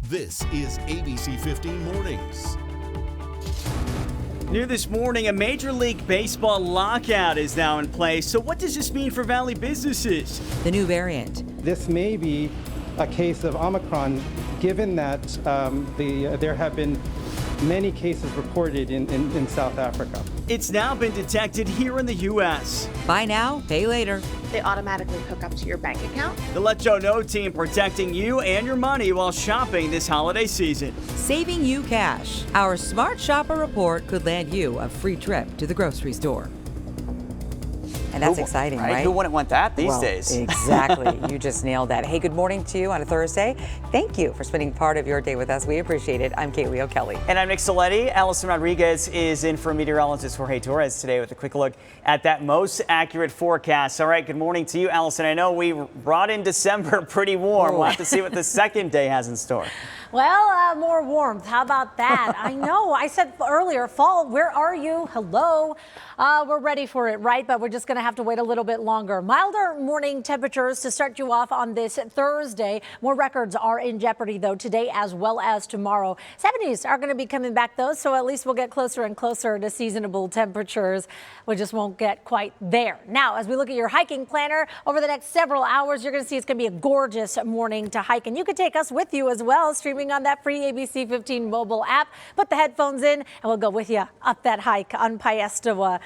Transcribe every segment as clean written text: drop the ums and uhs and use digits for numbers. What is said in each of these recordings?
This is ABC15 Mornings. New this morning, a Major League Baseball lockout is now in place. So what does this mean for Valley businesses? The new variant. This may be a case of Omicron, given that there have been many cases reported in South Africa. It's now been detected here in the U.S. Buy now, pay later. They automatically hook up to your bank account. The Let Joe Know team protecting you and your money while shopping this holiday season. Saving you cash. Our Smart Shopper report could land you a free trip to the grocery store. And that's exciting, right? Who wouldn't want that these days? Exactly. You just nailed that. Hey, good morning to you on a Thursday. Thank you for spending part of your day with us. We appreciate it. I'm Chihuly O'Kelly. And I'm Nick Soletti. Allison Rodriguez is in for meteorologist Jorge Torres today with a quick look at that most accurate forecast. All right, good morning to you, Allison. I know we brought in December pretty warm. We'll have to see what the second day has in store. Well, more warmth. How about that? I know. I said earlier, fall, where are you? Hello. We're ready for it, right? But we're just going to have to wait a little bit longer. Milder morning temperatures to start you off on this Thursday. More records are in jeopardy, though, today as well as tomorrow. 70s are going to be coming back, though, so at least we'll get closer and closer to seasonable temperatures. We just won't get quite there. Now, as we look at your hiking planner over the next several hours, you're going to see it's going to be a gorgeous morning to hike. And you can take us with you as well, streaming on that free ABC15 mobile app. Put the headphones in, and we'll go with you up that hike on Piestewa.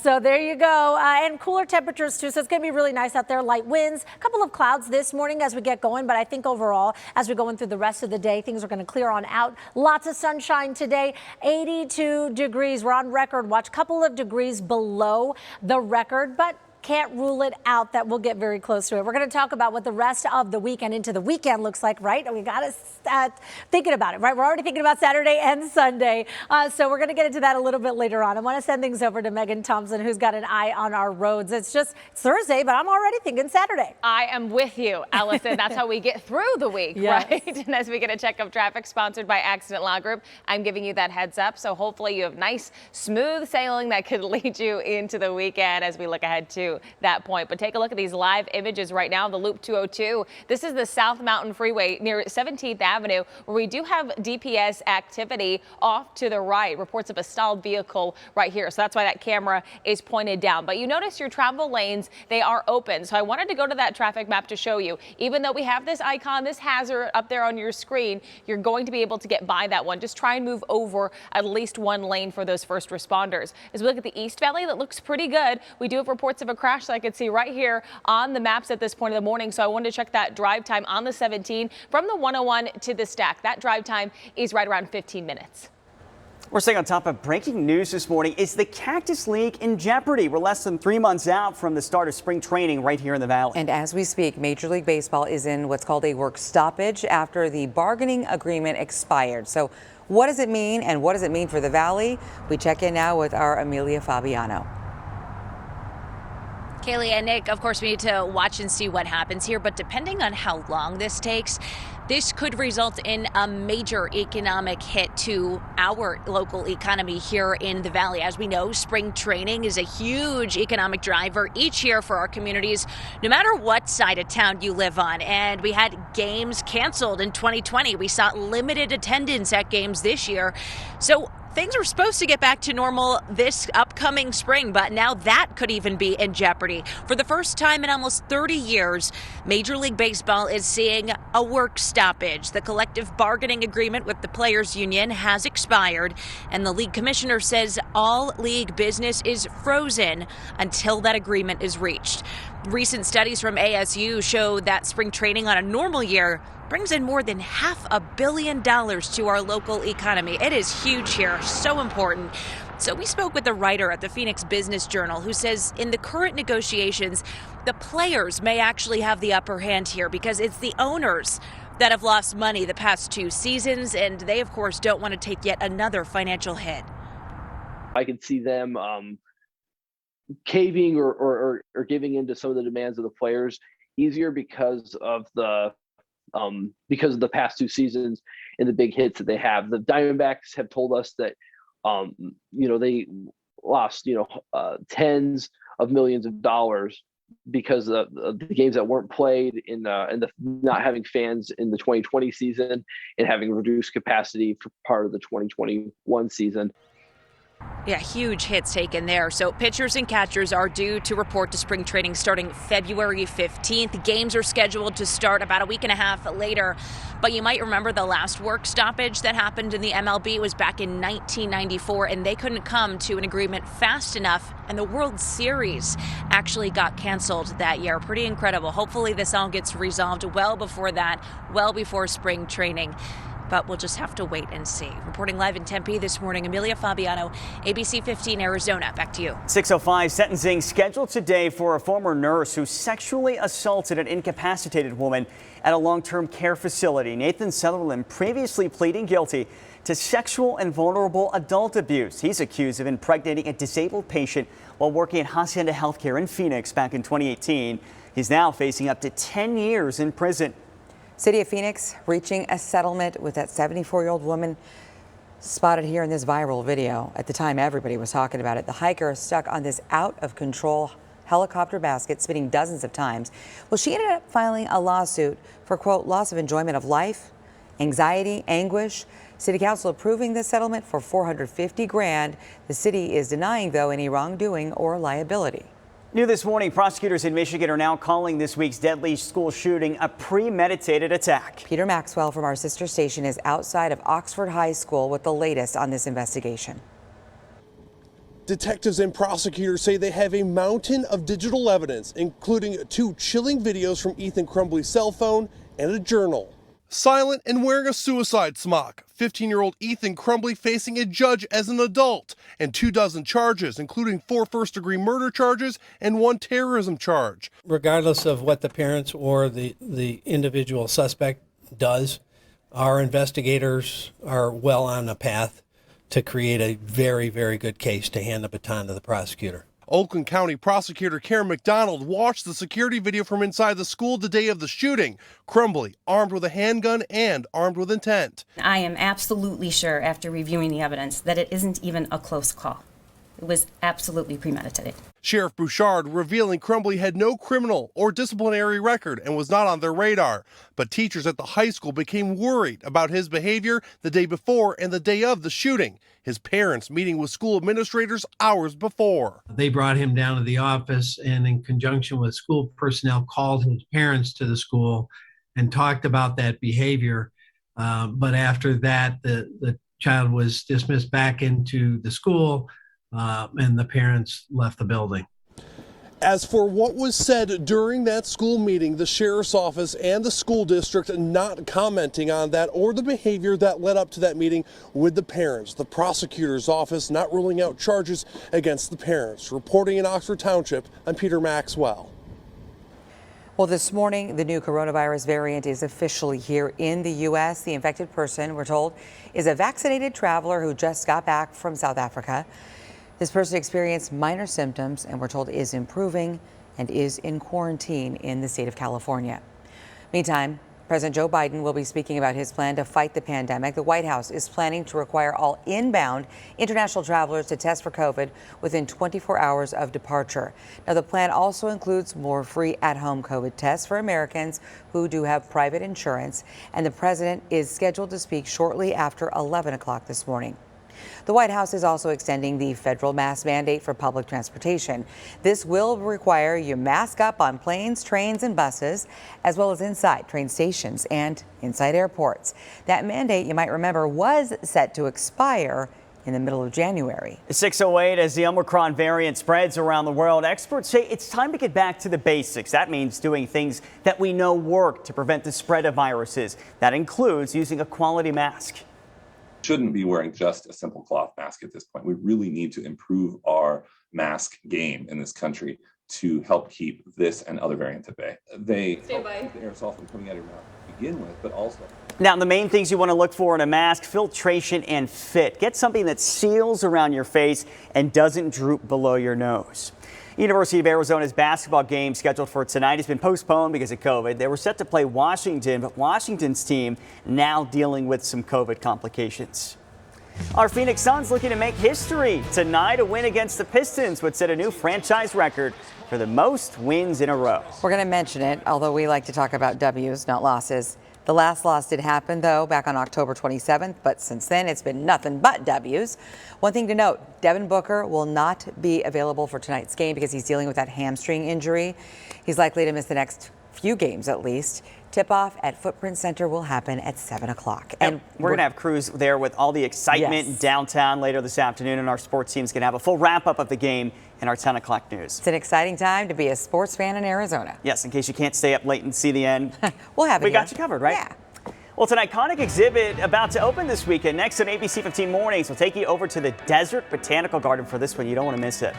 So there you go. And cooler temperatures, too, so it's going to be really nice out there. Light winds, a couple of clouds this morning as we get going, but I think overall, as we're going through the rest of the day, things are going to clear on out. Lots of sunshine today, 82 degrees. We're on record. Watch, a couple of degrees below the record, but can't rule it out that we'll get very close to it. We're going to talk about what the rest of the weekend into the weekend looks like, right? We got to start thinking about it, right? We're already thinking about Saturday and Sunday. So we're going to get into that a little bit later on. I want to send things over to Megan Thompson, who's got an eye on our roads. It's Thursday, but I'm already thinking Saturday. I am with you, Allison. That's how we get through the week, Yes. right? And as we get a check of traffic sponsored by Accident Law Group, I'm giving you that heads up. So hopefully you have nice, smooth sailing that could lead you into the weekend as we look ahead to that point. But take a look at these live images right now of the Loop 202. This is the South Mountain Freeway near 17th Avenue, where we do have DPS activity off to the right. Reports of a stalled vehicle right here. So that's why that camera is pointed down. But you notice your travel lanes, they are open. So I wanted to go to that traffic map to show you. Even though we have this icon, this hazard up there on your screen, you're going to be able to get by that one. Just try and move over at least one lane for those first responders. As we look at the East Valley, that looks pretty good. We do have reports of a crash that I could see right here on the maps at this point of the morning. So I wanted to check that drive time on the 17 from the 101 to the stack. That drive time is right around 15 minutes. We're staying on top of breaking news this morning. Is the Cactus League in jeopardy? We're less than 3 months out from the start of spring training right here in the Valley. And as we speak, Major League Baseball is in what's called a work stoppage after the bargaining agreement expired. So what does it mean, and what does it mean for the Valley? We check in now with our Amelia Fabiano. Kaylee and Nick, of course, we need to watch and see what happens here, but depending on how long this takes, this could result in a major economic hit to our local economy here in the Valley. As we know, spring training is a huge economic driver each year for our communities, no matter what side of town you live on. And we had games canceled in 2020. We saw limited attendance at games this year. So things were supposed to get back to normal this upcoming spring, but now that could even be in jeopardy. For the first time in almost 30 years, Major League Baseball is seeing a work stoppage. The collective bargaining agreement with the players' union has expired, and the league commissioner says all league business is frozen until that agreement is reached. Recent studies from ASU show that spring training on a normal year brings in more than $500 million to our local economy. It is huge here, so important. So we spoke with a writer at the Phoenix Business Journal who says in the current negotiations, the players may actually have the upper hand here because it's the owners that have lost money the past 2 seasons, and they, of course, don't want to take yet another financial hit. I could see them caving or giving into some of the demands of the players easier because of the past 2 seasons and the big hits that they have. The Diamondbacks have told us that they lost tens of millions of dollars because of the games that weren't played in the not having fans in the 2020 season and having reduced capacity for part of the 2021 season. Yeah, huge hits taken there. So pitchers and catchers are due to report to spring training starting February 15th. Games are scheduled to start about a week and a half later. But you might remember the last work stoppage that happened in the MLB was back in 1994, and they couldn't come to an agreement fast enough, and the World Series actually got canceled that year. Pretty incredible. Hopefully this all gets resolved well before that, well before spring training. But we'll just have to wait and see. Reporting live in Tempe this morning, Amelia Fabiano, ABC 15 Arizona. Back to you. 6:05 sentencing scheduled today for a former nurse who sexually assaulted an incapacitated woman at a long-term care facility. Nathan Sutherland previously pleading guilty to sexual and vulnerable adult abuse. He's accused of impregnating a disabled patient while working at Hacienda Healthcare in Phoenix back in 2018. He's now facing up to 10 years in prison. City of Phoenix reaching a settlement with that 74-year-old woman spotted here in this viral video. At the time, everybody was talking about it. The hiker stuck on this out-of-control helicopter basket, spinning dozens of times. Well, she ended up filing a lawsuit for, quote, loss of enjoyment of life, anxiety, anguish. City Council approving this settlement for $450 grand. The city is denying, though, any wrongdoing or liability. New this morning, prosecutors in Michigan are now calling this week's deadly school shooting a premeditated attack. Peter Maxwell from our sister station is outside of Oxford High School with the latest on this investigation. Detectives and prosecutors say they have a mountain of digital evidence, including 2 chilling videos from Ethan Crumbley's cell phone and a journal. Silent and wearing a suicide smock, 15-year-old Ethan Crumbley facing a judge as an adult and 24 charges, including 4 first-degree murder charges and 1 terrorism charge. Regardless of what the parents or the individual suspect does, our investigators are well on the path to create a very, very good case to hand the baton to the prosecutor. Oakland County Prosecutor Karen McDonald watched the security video from inside the school the day of the shooting. Crumbley, armed with a handgun and armed with intent. I am absolutely sure, after reviewing the evidence, that it isn't even a close call. It was absolutely premeditated. Sheriff Bouchard revealing Crumbley had no criminal or disciplinary record and was not on their radar. But teachers at the high school became worried about his behavior the day before and the day of the shooting. His parents meeting with school administrators hours before. They brought him down to the office and in conjunction with school personnel called his parents to the school and talked about that behavior. But after that, the child was dismissed back into the school and the parents left the building. As for what was said during that school meeting, the sheriff's office and the school district not commenting on that or the behavior that led up to that meeting with the parents. The prosecutor's office not ruling out charges against the parents. Reporting in Oxford Township, I'm Peter Maxwell. Well, this morning, the new coronavirus variant is officially here in the U.S. The infected person, we're told, is a vaccinated traveler who just got back from South Africa. This person experienced minor symptoms and we're told is improving and is in quarantine in the state of California. Meantime, President Joe Biden will be speaking about his plan to fight the pandemic. The White House is planning to require all inbound international travelers to test for COVID within 24 hours of departure. Now, the plan also includes more free at-home COVID tests for Americans who do have private insurance, and the president is scheduled to speak shortly after 11 o'clock this morning. The White House is also extending the federal mask mandate for public transportation. This will require you mask up on planes, trains, and buses, as well as inside train stations and inside airports. That mandate, you might remember, was set to expire in the middle of January. 6:08 as the Omicron variant spreads around the world, experts say it's time to get back to the basics. That means doing things that we know work to prevent the spread of viruses. That includes using a quality mask. Shouldn't be wearing just a simple cloth mask at this point. We really need to improve our mask game in this country to help keep this and other variants at bay. They keep the aerosol from coming out of your mouth to begin with, but also. Now, the main things you want to look for in a mask: filtration and fit. Get something that seals around your face and doesn't droop below your nose. University of Arizona's basketball game scheduled for tonight has been postponed because of COVID. They were set to play Washington, but Washington's team now dealing with some COVID complications. Our Phoenix Suns looking to make history tonight. A win against the Pistons would set a new franchise record for the most wins in a row. We're going to mention it, although we like to talk about W's, not losses. The last loss did happen, though, back on October 27th, but since then it's been nothing but W's. One thing to note, Devin Booker will not be available for tonight's game because he's dealing with that hamstring injury. He's likely to miss the next few games at least. Tip-off at Footprint Center will happen at 7 o'clock. And we're going to have crews there with all the excitement downtown later this afternoon, and our sports team's going to have a full wrap-up of the game in our 10 o'clock news. It's an exciting time to be a sports fan in Arizona. Yes, in case you can't stay up late and see the end. We'll have it. We got you covered, right? Yeah. Well, it's an iconic exhibit about to open this weekend. Next on ABC15 Mornings, we'll take you over to the Desert Botanical Garden for this one. You don't want to miss it.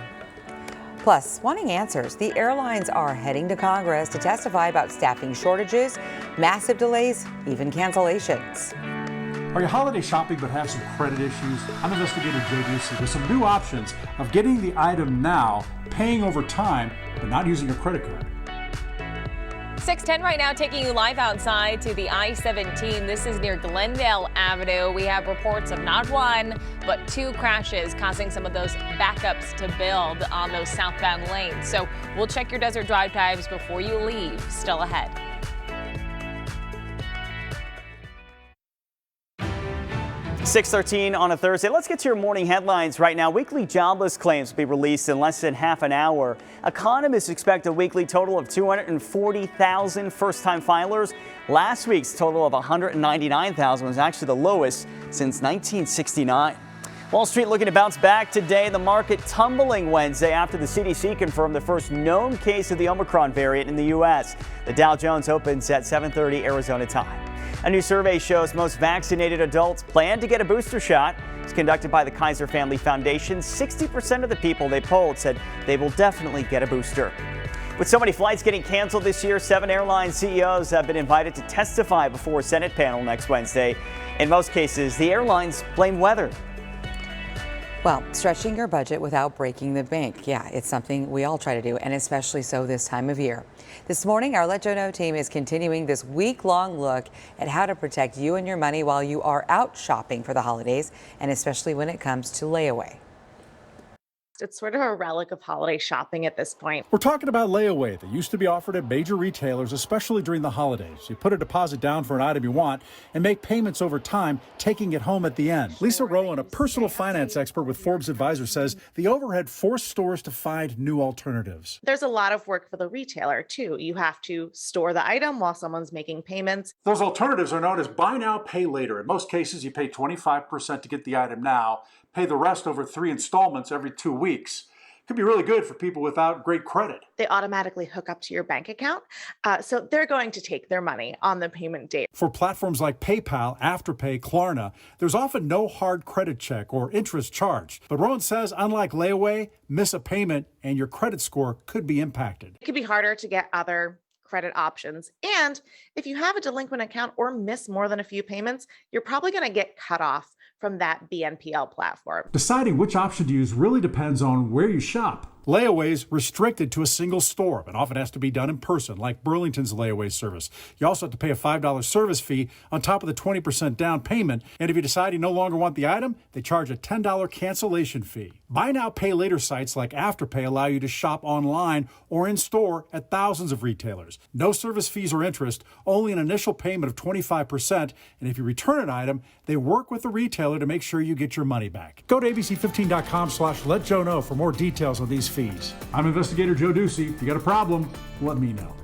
Plus, wanting answers, the airlines are heading to Congress to testify about staffing shortages, massive delays, even cancellations. Are you holiday shopping but have some credit issues? I'm investigator Joe Ducey with some new options of getting the item now, paying over time, but not using a credit card. 6:10 right now, taking you live outside to the I-17. This is near Glendale Avenue. We have reports of not one, but two crashes causing some of those backups to build on those southbound lanes. So we'll check your desert drive times before you leave. Still ahead. .13 on a Thursday. Let's get to your morning headlines right now. Weekly jobless claims will be released in less than half an hour. Economists expect a weekly total of 240,000 first-time filers. Last week's total of 199,000 was actually the lowest since 1969. Wall Street looking to bounce back today. The market tumbling Wednesday after the CDC confirmed the first known case of the Omicron variant in the U.S. The Dow Jones opens at 7:30 Arizona time. A new survey shows most vaccinated adults plan to get a booster shot. It's conducted by the Kaiser Family Foundation. 60% of the people they polled said they will definitely get a booster. With so many flights getting canceled this year, 7 airline CEOs have been invited to testify before a Senate panel next Wednesday. In most cases, the airlines blame weather. Well, stretching your budget without breaking the bank. Yeah, it's something we all try to do, and especially so this time of year. This morning, our Let Joe Know team is continuing this week-long look at how to protect you and your money while you are out shopping for the holidays, and especially when it comes to layaway. It's sort of a relic of holiday shopping at this point. We're talking about layaway that used to be offered at major retailers, especially during the holidays. You put a deposit down for an item you want and make payments over time, taking it home at the end. Lisa Rowan, a personal finance expert with Forbes Advisor, says the overhead forced stores to find new alternatives. There's a lot of work for the retailer, too. You have to store the item while someone's making payments. Those alternatives are known as buy now, pay later. In most cases, you pay 25% to get the item now, pay the rest over 3 installments every 2 weeks. Could be really good for people without great credit. They automatically hook up to your bank account, so they're going to take their money on the payment date. For platforms like PayPal, Afterpay, Klarna, there's often no hard credit check or interest charged. But Rowan says, unlike layaway, miss a payment and your credit score could be impacted. It could be harder to get other credit options. And if you have a delinquent account or miss more than a few payments, you're probably going to get cut off from that BNPL platform. Deciding which option to use really depends on where you shop. Layaway is restricted to a single store, but often has to be done in person, like Burlington's layaway service. You also have to pay a $5 service fee on top of the 20% down payment. And if you decide you no longer want the item, they charge a $10 cancellation fee. Buy now, pay later sites like Afterpay allow you to shop online or in store at thousands of retailers. No service fees or interest, only an initial payment of 25%. And if you return an item, they work with the retailer to make sure you get your money back. Go to abc15.com/letjoeknow for more details on these fees. I'm investigator Joe Ducey. If you got a problem, let me know.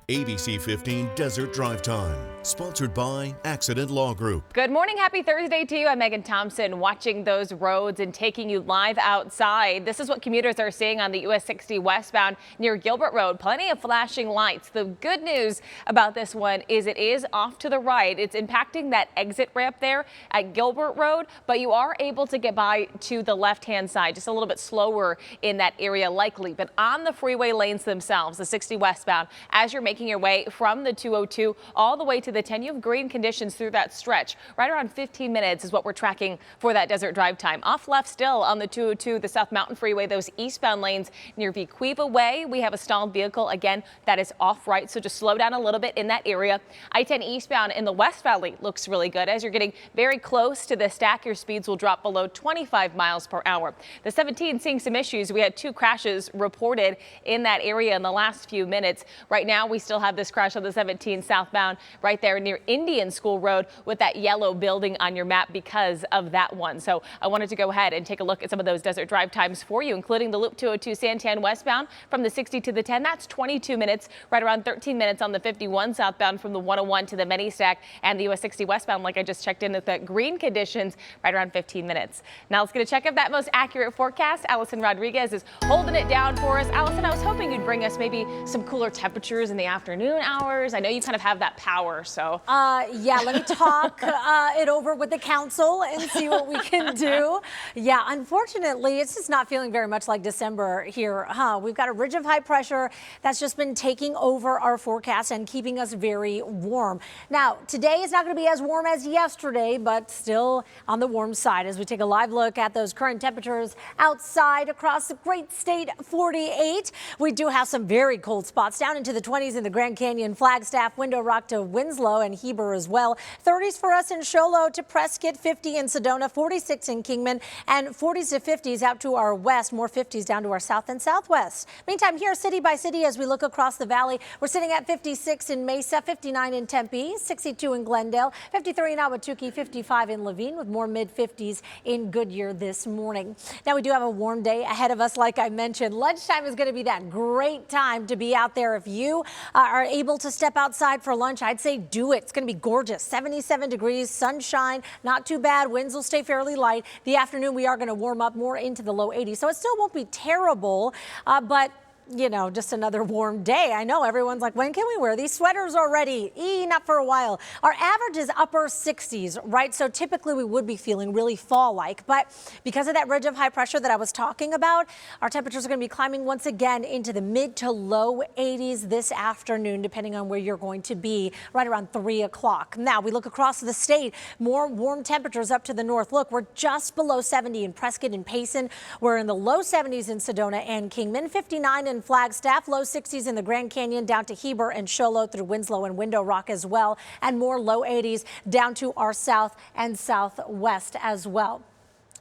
ABC 15 Desert Drive Time, sponsored by Accident Law Group. Good morning. Happy Thursday to you. I'm Megan Thompson, watching those roads and taking you live outside. This is what commuters are seeing on the US 60 westbound near Gilbert Road. Plenty of flashing lights. The good news about this one is it is off to the right. It's impacting that exit ramp there at Gilbert Road, but you are able to get by to the left-hand side, just a little bit slower in that area likely. But on the freeway lanes themselves, the 60 westbound, as you're making making your way from the 202 all the way to the 10. You have green conditions through that stretch. Right around 15 minutes is what we're tracking for that desert drive time. Off left still on the 202, the South Mountain Freeway, those eastbound lanes near Vequiva Way. We have a stalled vehicle again that is off right, so just slow down a little bit in that area. I-10 eastbound in the West Valley looks really good. As you're getting very close to the stack, your speeds will drop below 25 miles per hour. The 17 seeing some issues. We had 2 crashes reported in that area in the last few minutes. Right now, we still have this crash on the 17 southbound right there near Indian School Road with that yellow building on your map because of that one. So I wanted to go ahead and take a look at some of those desert drive times for you, including the Loop 202 Santan westbound from the 60 to the 10. That's 22 minutes, right around 13 minutes on the 51 southbound from the 101 to the Mini Stack, and the US 60 westbound, like I just checked in with the green conditions, right around 15 minutes. Now let's get a check of that most accurate forecast. Allison Rodriguez is holding it down for us. Allison, I was hoping you'd bring us maybe some cooler temperatures in the afternoon hours. I know you kind of have that power, so. Yeah, let me talk it over with the council and see what we can do. Yeah, unfortunately, it's just not feeling very much like December here, huh? We've got a ridge of high pressure that's just been taking over our forecast and keeping us very warm. Now, today is not going to be as warm as yesterday, but still on the warm side as we take a live look at those current temperatures outside across the great state 48. We do have some very cold spots down into the 20s in the Grand Canyon, Flagstaff, Window Rock to Winslow and Heber as well. 30s for us in Show Low to Prescott, 50 in Sedona, 46 in Kingman, and 40s to 50s out to our west, more 50s down to our south and southwest. Meantime, here city by city as we look across the valley, we're sitting at 56 in Mesa, 59 in Tempe, 62 in Glendale, 53 in Ahwatukee, 55 in Levine, with more mid-50s in Goodyear this morning. Now, we do have a warm day ahead of us, like I mentioned. Lunchtime is going to be that great time to be out there. If you are able to step outside for lunch, I'd say do it. It's going to be gorgeous. 77 degrees, sunshine, not too bad. Winds will stay fairly light. The afternoon, we are going to warm up more into the low 80s, so it still won't be terrible, but you know, just another warm day. I know everyone's like, when can we wear these sweaters already? Not for a while. Our average is upper 60s, right? So typically we would be feeling really fall-like, but because of that ridge of high pressure that I was talking about, our temperatures are going to be climbing once again into the mid to low 80s this afternoon, depending on where you're going to be, right around 3 o'clock. Now we look across the state, more warm temperatures up to the north. Look, we're just below 70 in Prescott and Payson. We're in the low 70s in Sedona and Kingman, 59 in Flagstaff, low 60s in the Grand Canyon down to Heber and Show Low through Winslow and Window Rock as well, and more low 80s down to our south and southwest as well.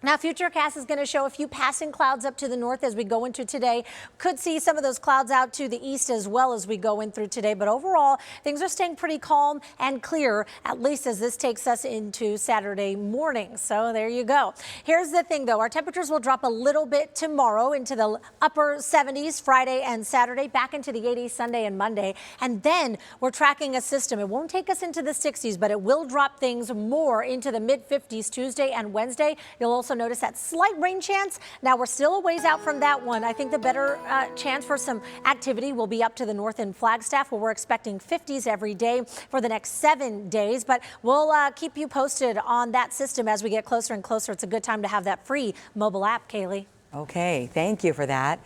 Now, Futurecast is going to show a few passing clouds up to the north as we go into today. Could see some of those clouds out to the east as well as we go in through today. But overall, things are staying pretty calm and clear, at least as this takes us into Saturday morning. So there you go. Here's the thing, though. Our temperatures will drop a little bit tomorrow into the upper 70s Friday and Saturday, back into the 80s Sunday and Monday. And then we're tracking a system. It won't take us into the 60s, but it will drop things more into the mid-50s Tuesday and Wednesday. You'll also notice that slight rain chance. Now we're still a ways out from that one. I think the better chance for some activity will be up to the north in Flagstaff, where we're expecting 50s every day for the next 7 days. But we'll keep you posted on that system as we get closer and closer. It's a good time to have that free mobile app, Kaylee. Okay, thank you for that.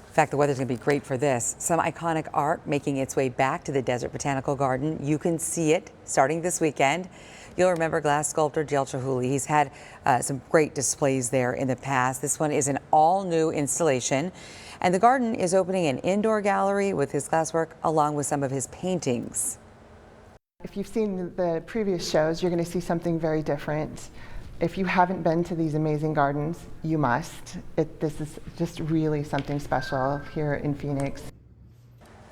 In fact, the weather's going to be great for this. Some iconic art making its way back to the Desert Botanical Garden. You can see it starting this weekend. You'll remember glass sculptor Dale Chihuly. He's had some great displays there in the past. This one is an all-new installation, and the garden is opening an indoor gallery with his glasswork along with some of his paintings. If you've seen the previous shows, you're going to see something very different. If you haven't been to these amazing gardens, you must. This is just really something special here in Phoenix.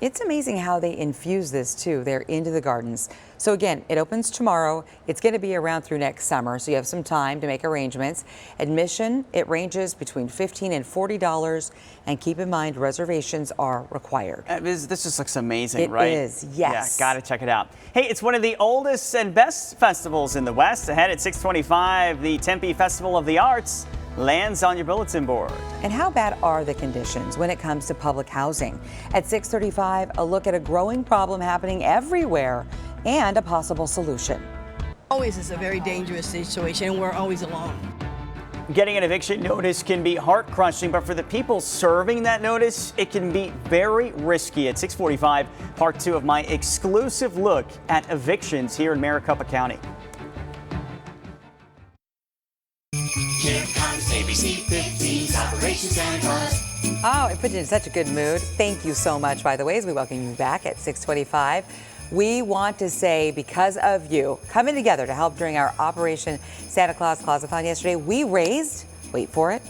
It's amazing how they infuse this too. They're into the gardens. So again, it opens tomorrow. It's going to be around through next summer, so you have some time to make arrangements. Admission, it ranges between $15 and $40, and keep in mind reservations are required. This just looks amazing, right? It is, yes. Yeah, gotta check it out. Hey, it's one of the oldest and best festivals in the West. Ahead at 6:25, the Tempe Festival of the Arts lands on your bulletin board. And how bad are the conditions when it comes to public housing? At 6:35, a look at a growing problem happening everywhere and a possible solution. Always is a very dangerous situation, and we're always alone. Getting an eviction notice can be heart-crushing, but for the people serving that notice, it can be very risky. At 6:45, part 2 of my exclusive look at evictions here in Maricopa County. Here comes ABC15's Operations and Cause. Oh, it put you in such a good mood. Thank you so much, by the way, as we welcome you back at 6:25. We want to say, because of you coming together to help during our Operation Santa Claus Closet-Thon yesterday, we raised, wait for it,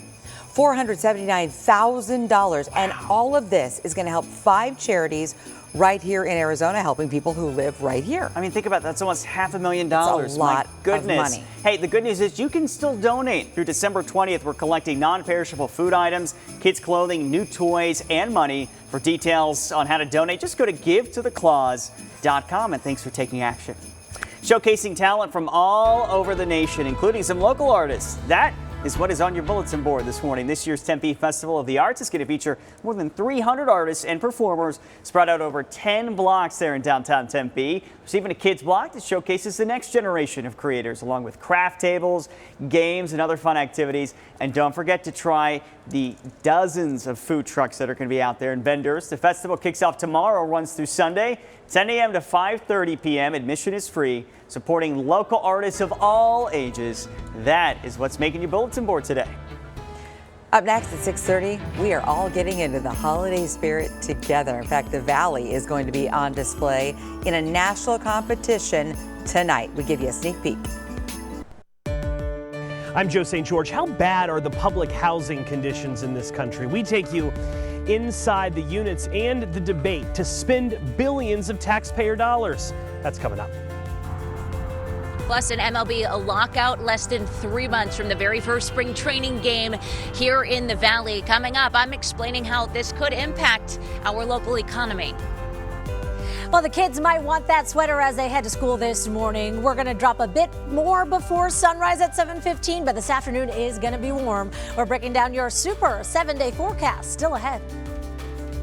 $479,000. Wow. And all of this is going to help 5 charities right here in Arizona, helping people who live right here. I mean, think about that. That's almost $500,000. That's a lot of money. Hey, the good news is you can still donate. Through December 20th, we're collecting non-perishable food items, kids' clothing, new toys, and money. For details on how to donate, just go to GiveToTheClause.com, and thanks for taking action. Showcasing talent from all over the nation, including some local artists. That is what is on your bulletin board this morning. This year's Tempe Festival of the Arts is going to feature more than 300 artists and performers spread out over 10 blocks there in downtown Tempe. There's even a kids block that showcases the next generation of creators, along with craft tables, games, and other fun activities. And don't forget to try the dozens of food trucks that are going to be out there and vendors. The festival kicks off tomorrow, runs through Sunday, 10 a.m. to 5:30 p.m. Admission is free, supporting local artists of all ages. That is what's making your bulletin board today. Up next at 6:30, we are all getting into the holiday spirit together. In fact, the Valley is going to be on display in a national competition tonight. We give you a sneak peek. I'm Joe St. George. How bad are the public housing conditions in this country? We take you inside the units and the debate to spend billions of taxpayer dollars. That's coming up. Plus, an MLB lockout less than 3 months from the very first spring training game here in the Valley. Coming up, I'm explaining how this could impact our local economy. Well, the kids might want that sweater as they head to school this morning. We're going to drop a bit more before sunrise at 7:15, but this afternoon is going to be warm. We're breaking down your super 7-day forecast still ahead.